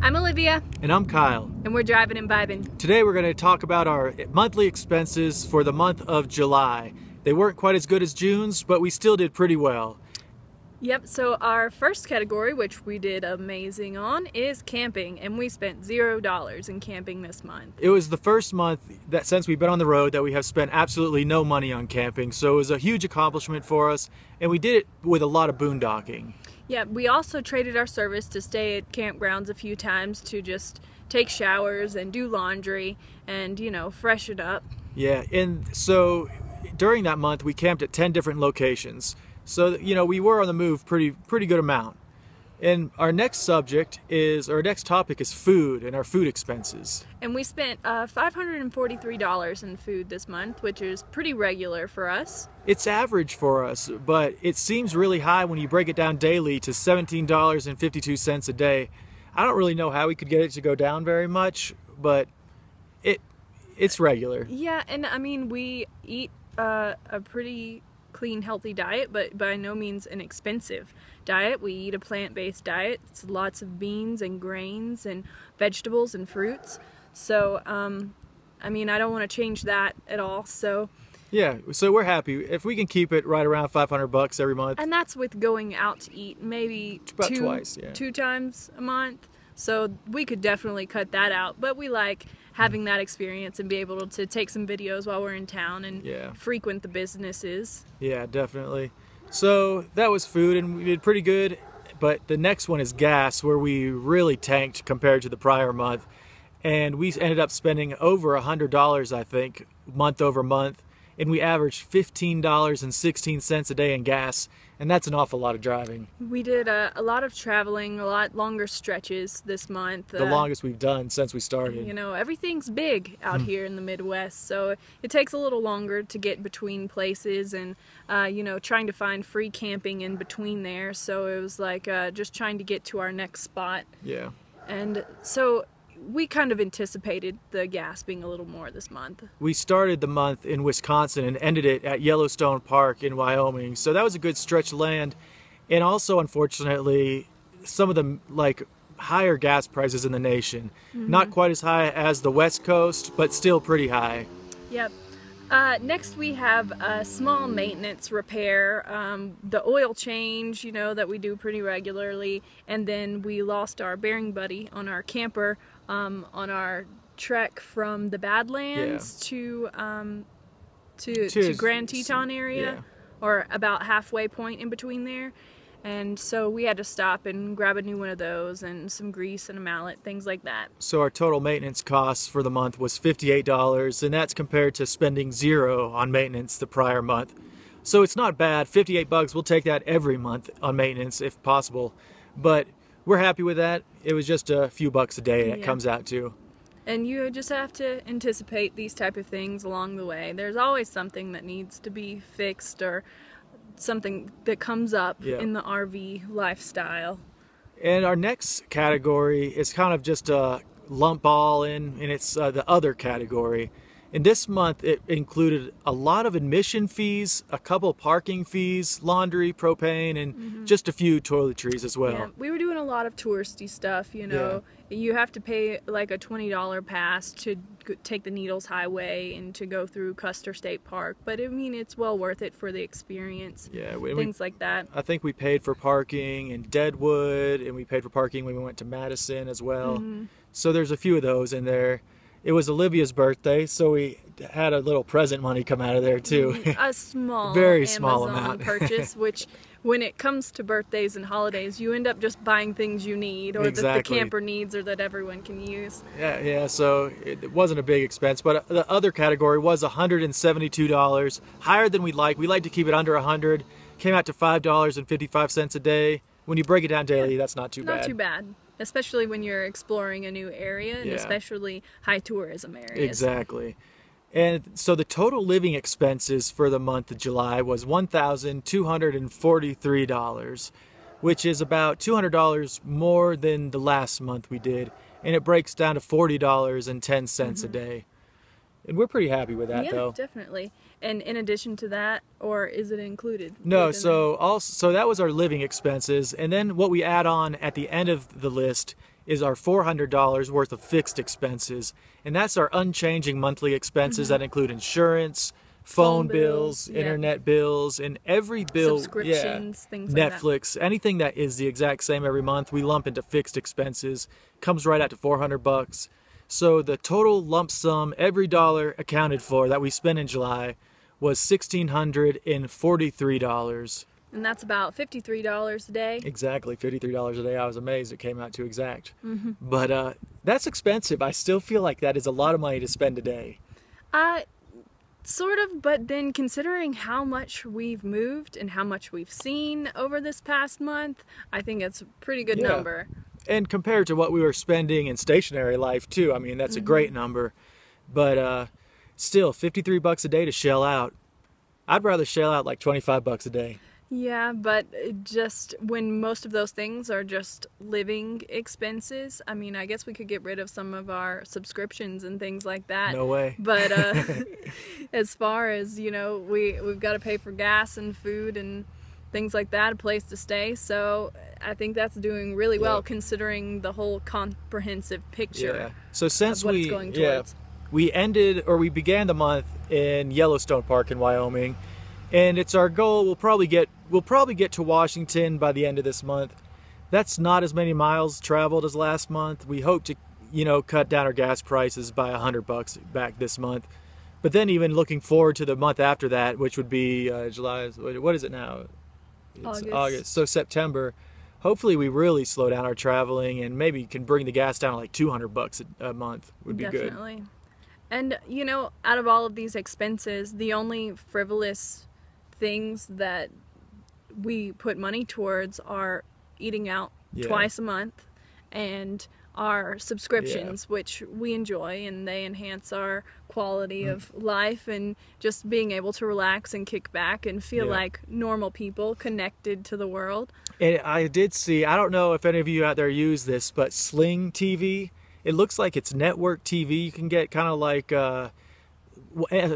I'm Olivia. And I'm Kyle. And we're driving and vibing. Today we're going to talk about our monthly expenses for the month of July. They weren't quite as good as June's, but we still did pretty well. Yep, so our first category, which we did amazing on, is camping, and we spent $0 in camping this month. It was the first month that since we've been on the road that we have spent absolutely no money on camping, so it was a huge accomplishment for us, and we did it with a lot of boondocking. Yeah, we also traded our service to stay at campgrounds a few times to just take showers and do laundry and, you know, freshen up. Yeah, and so during that month we camped at 10 different locations. So, you know, we were on the move pretty good amount. And our next topic is food and our food expenses. And we spent $543 in food this month, which is pretty regular for us. It's average for us, but it seems really high when you break it down daily to $17.52 a day. I don't really know how we could get it to go down very much, but it's regular. Yeah, and I mean, we eat a pretty clean, healthy diet, but by no means an expensive diet. We eat a plant-based diet. It's lots of beans and grains and vegetables and fruits. So, I mean, I don't want to change that at all. So, yeah, so we're happy if we can keep it right around $500 every month. And that's with going out to eat maybe two times a month. So we could definitely cut that out, but we like having that experience and be able to take some videos while we're in town and frequent the businesses. Yeah, definitely. So that was food, and we did pretty good, but the next one is gas, where we really tanked compared to the prior month, and we ended up spending over $100, I think, month over month, and we averaged $15.16 a day in gas, and that's an awful lot of driving. We did a lot of traveling, a lot longer stretches this month. The longest we've done since we started. You know, everything's big out here in the Midwest, so it takes a little longer to get between places and, you know, trying to find free camping in between there. So it was like just trying to get to our next spot. Yeah. And so we kind of anticipated the gas being a little more this month. We started the month in Wisconsin and ended it at Yellowstone Park in Wyoming, so that was a good stretch of land. And also, unfortunately, some of the higher gas prices in the nation. Not quite as high as the West Coast, but still pretty high. Yep. Next we have a small maintenance repair, the oil change, you know, that we do pretty regularly, and then we lost our bearing buddy on our camper on our trek from the Badlands to Grand Teton area, or about halfway point in between there. And so we had to stop and grab a new one of those and some grease and a mallet, things like that. So our total maintenance costs for the month was $58, and that's compared to spending $0 on maintenance the prior month. So it's not bad. $58, we'll take that every month on maintenance if possible. But we're happy with that. It was just a few bucks a day it comes out to. And you just have to anticipate these type of things along the way. There's always something that needs to be fixed or something that comes up in the RV lifestyle. And our next category is kind of just a lump all in, and it's the other category. And this month it included a lot of admission fees, a couple parking fees, laundry, propane, and just a few toiletries as well. Yeah, we were doing a lot of touristy stuff, you know. You have to pay like a $20 pass to take the Needles Highway and to go through Custer State Park. But I mean, it's well worth it for the experience. Yeah, things like that. I think we paid for parking in Deadwood, and we paid for parking when we went to Madison as well. So there's a few of those in there. It was Olivia's birthday, so we had a little present money come out of there too. A small, very small Amazon amount purchase, which when it comes to birthdays and holidays, you end up just buying things you need or that the camper needs or that everyone can use. Yeah, so it wasn't a big expense, but the other category was $172, higher than we'd like. We like to keep it under $100. Came out to $5.55 a day. When you break it down daily, that's not too bad. Not too bad. Especially when you're exploring a new area, and especially high tourism areas. Exactly. And so the total living expenses for the month of July was $1,243, which is about $200 more than the last month we did. And it breaks down to $40.10 a day. And we're pretty happy with that, though. Yeah, definitely. And in addition to that, or is it included? No, so that was our living expenses. And then what we add on at the end of the list is our $400 worth of fixed expenses. And that's our unchanging monthly expenses that include insurance, phone bills, yeah. internet bills, and every bill, Subscriptions, things like that. Netflix, anything that is the exact same every month, we lump into fixed expenses, comes right out to $400. So the total lump sum, every dollar accounted for that we spent in July was $1,643. And that's about $53 a day. Exactly, $53 a day. I was amazed it came out to exact. But that's expensive. I still feel like that is a lot of money to spend a day. Sort of, but then considering how much we've moved and how much we've seen over this past month, I think it's a pretty good number. And compared to what we were spending in stationary life too, I mean, that's a great number. But still, $53 a day to shell out. I'd rather shell out like $25 a day. Yeah, but just when most of those things are just living expenses, I mean, I guess we could get rid of some of our subscriptions and things like that. No way. But as far as, you know, we've got to pay for gas and food and things like that, a place to stay. So I think that's doing really well considering the whole comprehensive picture. So since of what it's going towards. we began the month in Yellowstone Park in Wyoming, and it's our goal. We'll probably get to Washington by the end of this month. That's not as many miles traveled as last month. We hope to, you know, cut down our gas prices by $100 back this month. But then even looking forward to the month after that, which would be July. What is it now? It's August. So September. Hopefully we really slow down our traveling and maybe can bring the gas down to like $200 a month would be good. Definitely. And, you know, out of all of these expenses, the only frivolous things that we put money towards are eating out twice a month and our subscriptions, which we enjoy, and they enhance our quality of life and just being able to relax and kick back and feel like normal people connected to the world. And I did see, I don't know if any of you out there use this, but Sling TV, it looks like it's network TV. You can get kind of like a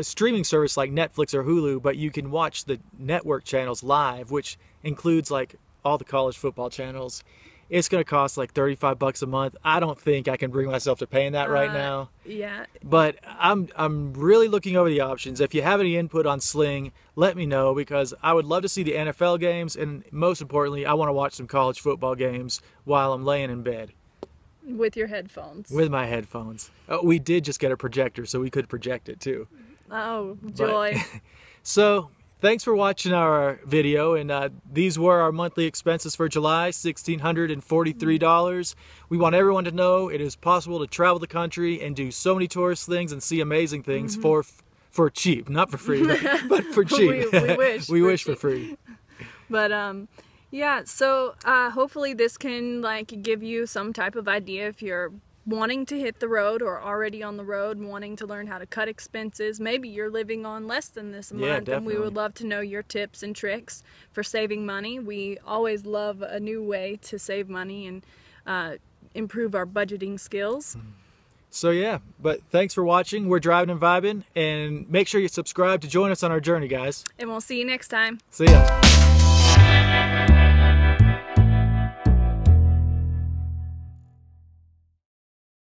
streaming service like Netflix or Hulu, but you can watch the network channels live, which includes like all the college football channels. It's going to cost like $35 a month. I don't think I can bring myself to paying that right now. Yeah. But I'm really looking over the options. If you have any input on Sling, let me know, because I would love to see the NFL games, and most importantly, I want to watch some college football games while I'm laying in bed. With your headphones. With my headphones. We did just get a projector, so we could project it too. Oh, joy. So, thanks for watching our video, and these were our monthly expenses for July, $1,643. We want everyone to know it is possible to travel the country and do so many tourist things and see amazing things for cheap. Not for free, but for cheap. we wish for free. But yeah, so hopefully this can like give you some type of idea if you're wanting to hit the road or already on the road and wanting to learn how to cut expenses. Maybe you're living on less than this a month, and we would love to know your tips and tricks for saving money. We always love a new way to save money and improve our budgeting skills. So yeah, but thanks for watching. We're Driving and Vibing, and make sure you subscribe to join us on our journey, guys. And we'll see you next time. See ya.